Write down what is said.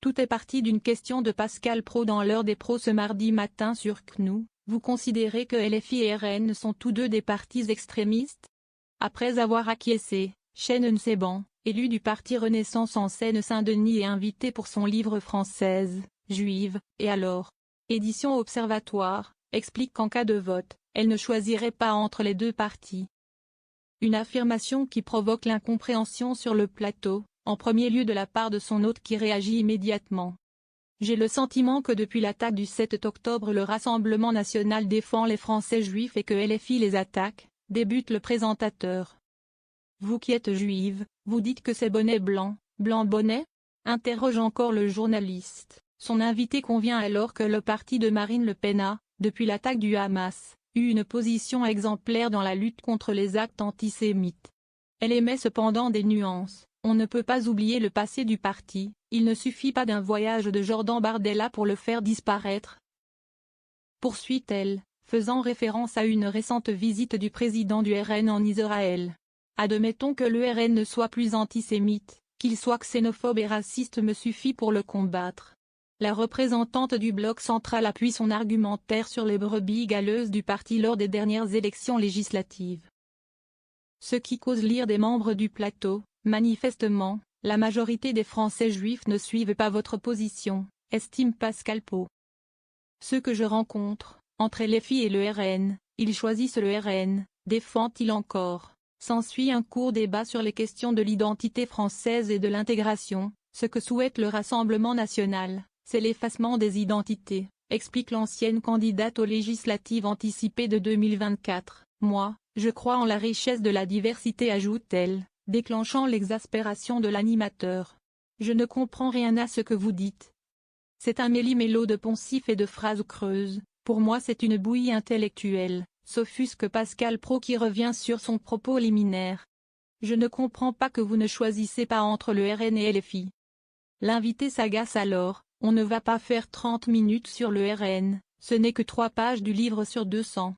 Tout est parti d'une question de Pascal Praud dans l'heure des pros ce mardi matin sur CNews. Vous considérez que LFI et RN sont tous deux des partis extrémistes? Après avoir acquiescé, Chêne Nceban, élu du parti Renaissance en Seine-Saint-Denis et invité pour son livre Française, juive, et alors? Édition Observatoire, explique qu'en cas de vote, elle ne choisirait pas entre les deux partis. Une affirmation qui provoque l'incompréhension sur le plateau, en premier lieu de la part de son hôte qui réagit immédiatement. J'ai le sentiment que depuis l'attaque du 7 octobre le Rassemblement national défend les Français juifs et que LFI les attaque, débute le présentateur. Vous qui êtes juive, vous dites que c'est bonnet blanc, blanc bonnet? Interroge encore le journaliste. Son invité convient alors que le parti de Marine Le Pen a, depuis l'attaque du Hamas, eu une position exemplaire dans la lutte contre les actes antisémites. Elle émet cependant des nuances. On ne peut pas oublier le passé du parti, il ne suffit pas d'un voyage de Jordan Bardella pour le faire disparaître. Poursuit-elle, faisant référence à une récente visite du président du RN en Israël. Admettons que le RN ne soit plus antisémite, qu'il soit xénophobe et raciste me suffit pour le combattre. La représentante du bloc central appuie son argumentaire sur les brebis galeuses du parti lors des dernières élections législatives. Ce qui cause l'ire des membres du plateau. Manifestement, la majorité des Français juifs ne suivent pas votre position, estime Pascal Praud. Ceux que je rencontre, entre LFI et le RN, ils choisissent le RN, défend-il encore. S'ensuit un court débat sur les questions de l'identité française et de l'intégration. Ce que souhaite le Rassemblement national, c'est l'effacement des identités, explique l'ancienne candidate aux législatives anticipées de 2024. Moi, je crois en la richesse de la diversité, ajoute-t-elle, déclenchant l'exaspération de l'animateur. Je ne comprends rien à ce que vous dites. C'est un méli-mélo de poncifs et de phrases creuses, pour moi c'est une bouillie intellectuelle, s'offusque Pascal Praud qui revient sur son propos liminaire. Je ne comprends pas que vous ne choisissez pas entre le RN et LFI. L'invité s'agace alors, on ne va pas faire 30 minutes sur le RN, ce n'est que 3 pages du livre sur 200.